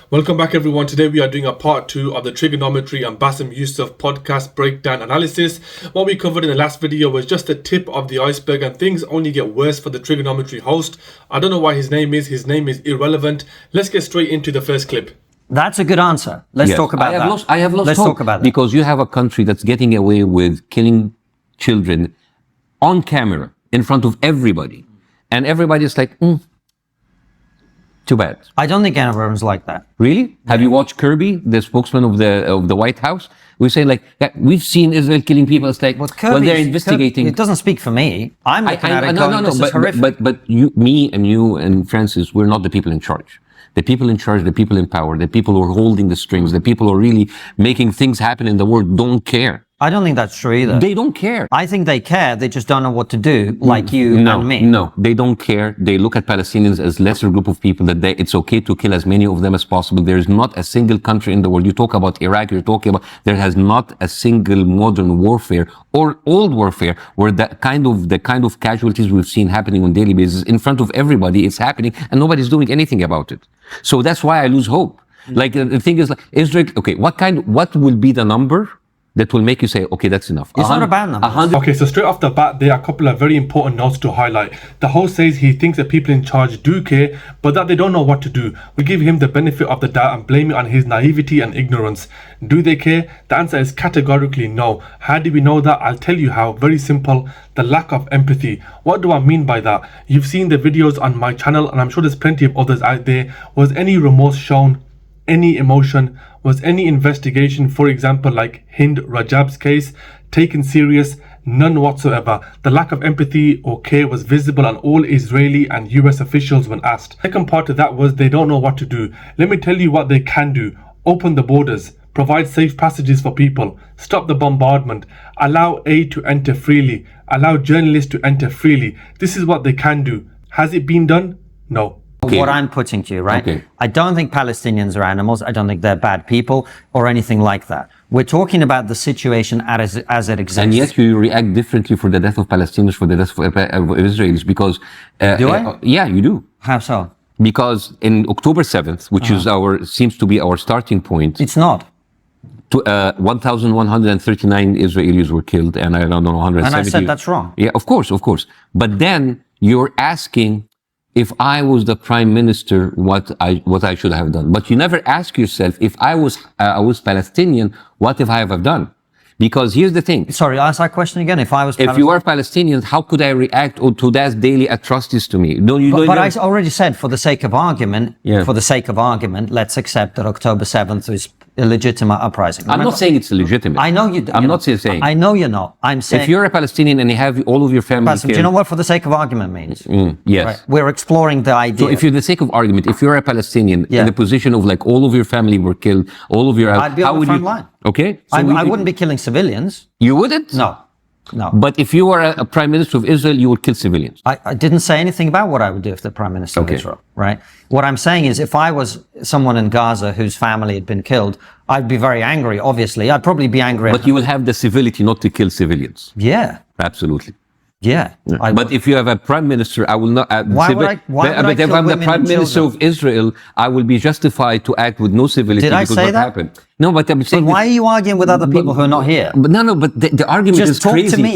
Welcome back, everyone. Today we are doing a part 2 of the Triggernometry and Bassem Youssef podcast breakdown analysis. What we covered in the last video was just the tip of the iceberg, and things only get worse for the Triggernometry host. I don't know why his name is irrelevant. Let's get straight into the first clip. That's a good answer. Let's talk about that. I have lost Let's hope talk about that. Because you have a country that's getting away with killing children on camera in front of everybody. And everybody's like, too bad. I don't think everyone's like that. Really? Have you watched Kirby, the spokesman of the White House? We say like, yeah, we've seen Israel killing people. It's like, well, they're investigating. It doesn't speak for me. I'm looking at it going, this is horrific. But me and Francis, we're not the people in charge. The people in charge, the people in power, the people who are holding the strings, the people who are really making things happen in the world don't care. I don't think that's true either. They don't care. I think they care. They just don't know what to do, like you and me. No, they don't care. They look at Palestinians as lesser group of people, that it's okay to kill as many of them as possible. There is not a single country in the world. You talk about Iraq, you're talking about, there has not a single modern warfare or old warfare where the kind of casualties we've seen happening on a daily basis in front of everybody, it's happening and nobody's doing anything about it. So that's why I lose hope. Like the thing is, like, Israel, okay, what will be the number that will make you say, okay, that's enough? It's not a bad number. Okay, so straight off the bat, there are a couple of very important notes to highlight. The host says he thinks the people in charge do care, but that they don't know what to do. We give him the benefit of the doubt and blame it on his naivety and ignorance. Do they care? The answer is categorically no. How do we know that? I'll tell you how. Very simple. The lack of empathy. What do I mean by that? You've seen the videos on my channel, and I'm sure there's plenty of others out there. Was any remorse shown? Any emotion? Was any investigation, for example, like Hind Rajab's case, taken serious? None whatsoever. The lack of empathy or care was visible on all Israeli and US officials when asked. Second part of that was they don't know what to do. Let me tell you what they can do. Open the borders. Provide safe passages for people. Stop the bombardment. Allow aid to enter freely. Allow journalists to enter freely. This is what they can do. Has it been done? No. Okay. What I'm putting to you, right? Okay. I don't think Palestinians are animals. I don't think they're bad people or anything like that. We're talking about the situation as it exists. And yet you react differently for the death of Palestinians, for the death of Israelis, because... Do I? Yeah, you do. How so? Because in October 7th, which is seems to be our starting point... It's not. 1,139 Israelis were killed, and I don't know, 170... And I said that's wrong. Yeah, of course. But then you're asking... if I was the prime minister, what I should have done. But you never ask yourself, if I was Palestinian, what if I have done? Because here's the thing. Sorry, ask that question again. If you are Palestinians, how could I react to that daily atrocities to me? But I already said, for the sake of argument, let's accept that October 7th is a legitimate uprising. I'm not saying it's illegitimate. I know you. I'm not saying. I know you're not. I'm saying. If you're a Palestinian and you have all of your family Bassem, do you know what for the sake of argument means? Yes. Right. We're exploring the idea. So if you're the sake of argument, if you're a Palestinian in the position of like all of your family were killed, all of your... I'd be on the front line. Okay. So I wouldn't be killing civilians. You wouldn't? No. But if you were a prime minister of Israel, you would kill civilians. I didn't say anything about what I would do if the prime minister of Israel, right? What I'm saying is, if I was someone in Gaza whose family had been killed, I'd be very angry, obviously. I'd probably be angry. But you will have the civility not to kill civilians. Yeah. Absolutely. Yeah. But if you have a prime minister, I will not... Why would I but if I'm the prime minister of Israel, I will be justified to act with no civility. Did I say that? Happened. No, but I'm saying... But why are you arguing with other people who are not here? But but the argument is crazy. Just talk to me.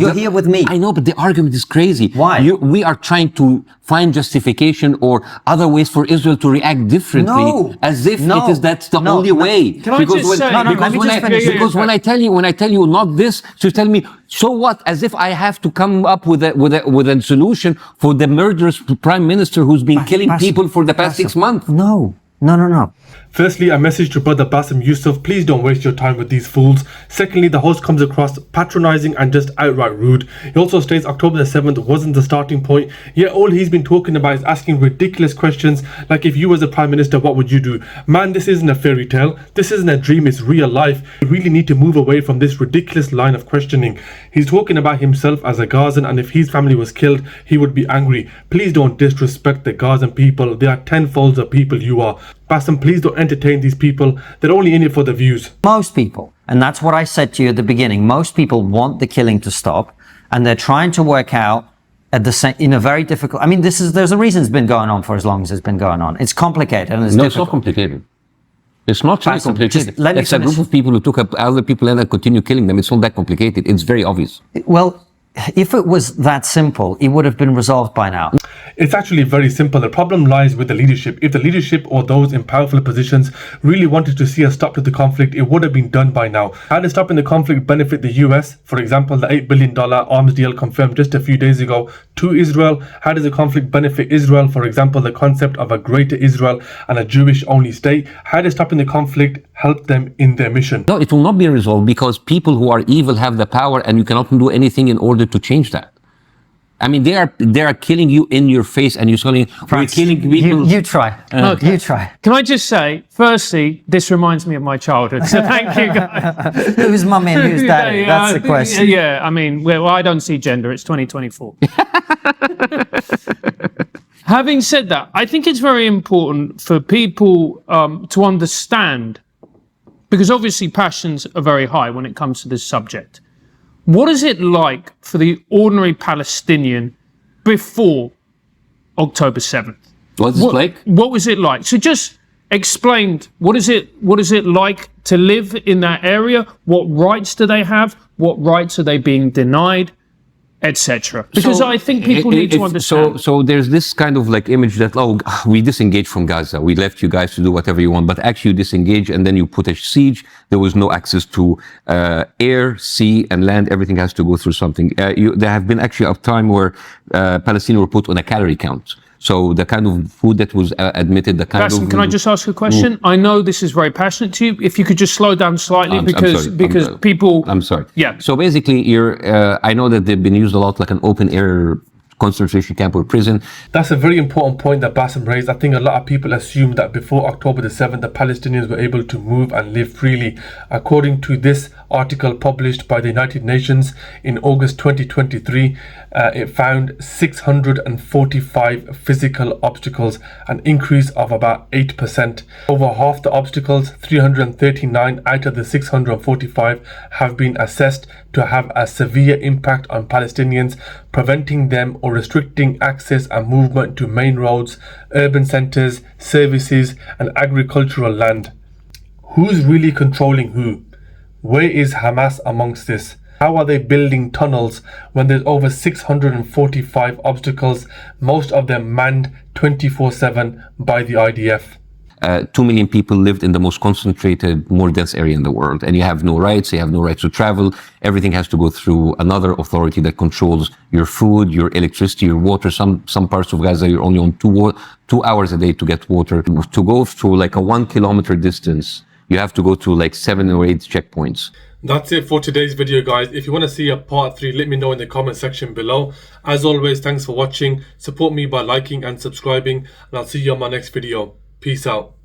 You're here with me. I know, but the argument is crazy. Why? We are trying to find justification or other ways for Israel to react differently. No. As if that's the only way. Can I just say... Because when I tell you not this, so you tell me, so what? As if I have to come up with a solution for the murderous prime minister who's been killing people for the past 6 months. No. Firstly, a message to brother Bassem Youssef: please don't waste your time with these fools. Secondly, the host comes across patronizing and just outright rude. He also states October the 7th wasn't the starting point, yet all he's been talking about is asking ridiculous questions like, if you was a prime minister, what would you do? Man, this isn't a fairy tale. This isn't a dream, it's real life. We really need to move away from this ridiculous line of questioning. He's talking about himself as a Gazan, and if his family was killed, he would be angry. Please don't disrespect the Gazan people. They are tenfolds of people you are. Bassem, please don't entertain these people. They're only in it for the views. Most people, and that's what I said to you at the beginning, most people want the killing to stop, and they're trying to work out at the same, in a very difficult, I mean, there's a reason it's been going on for as long as it's been going on. It's complicated and it's No, difficult. it's not complicated. It's not really complicated. just let me It's a group finish. of people who took up other people and continue killing them. It's not that complicated. It's very obvious. Well, if it was that simple, it would have been resolved by now. It's actually very simple. The problem lies with the leadership. If the leadership or those in powerful positions really wanted to see a stop to the conflict, it would have been done by now. How does stopping the conflict benefit the US? For example, the $8 billion arms deal confirmed just a few days ago to Israel. How does the conflict benefit Israel? For example, the concept of a greater Israel and a Jewish-only state. How does stopping the conflict help them in their mission? No, it will not be resolved because people who are evil have the power and you cannot do anything in order to change that. I mean, they are killing you in your face, and you're telling we're killing people. You try. Okay. You try. Can I just say, firstly, this reminds me of my childhood. So thank you, guys. Who's mummy and who's daddy? That's the question. Yeah, I mean, well, I don't see gender. It's 2024. Having said that, I think it's very important for people to understand, because obviously passions are very high when it comes to this subject. What is it like for the ordinary Palestinian before October 7th? What's it like? What was it like? So just explain, what is it like to live in that area? What rights do they have? What rights are they being denied? Etc. Because I think people need to understand. So there's this kind of like image that, oh, we disengaged from Gaza. We left you guys to do whatever you want. But actually you disengage and then you put a siege. There was no access to air, sea, and land. Everything has to go through something. There have been actually a time where Palestinians were put on a calorie count. So the kind of food that was admitted, the kind Bassem, of... can I just ask a question? I know this is very passionate to you. If you could just slow down slightly, because people... I'm sorry. Yeah. So basically, I know that they've been used a lot like an open air concentration camp or prison. That's a very important point that Bassem raised. I think a lot of people assume that before October the 7th, the Palestinians were able to move and live freely. According to this article published by the United Nations in August 2023, it found 645 physical obstacles, an increase of about 8%. Over half the obstacles, 339 out of the 645, have been assessed to have a severe impact on Palestinians, preventing them or restricting access and movement to main roads, urban centres, services and agricultural land. Who's really controlling who? Where is Hamas amongst this? How are they building tunnels when there's over 645 obstacles, most of them manned 24/7 by the IDF? 2 million people lived in the most concentrated, more dense area in the world. And you have no rights, you have no rights to travel. Everything has to go through another authority that controls your food, your electricity, your water. Some parts of Gaza, you're only on 2 hours a day to get water. To go through like a 1 kilometer distance, you have to go to like 7 or 8 checkpoints. That's it for today's video, guys. If you want to see a part 3, let me know in the comment section below. As always, thanks for watching. Support me by liking and subscribing, and I'll see you on my next video. Peace out.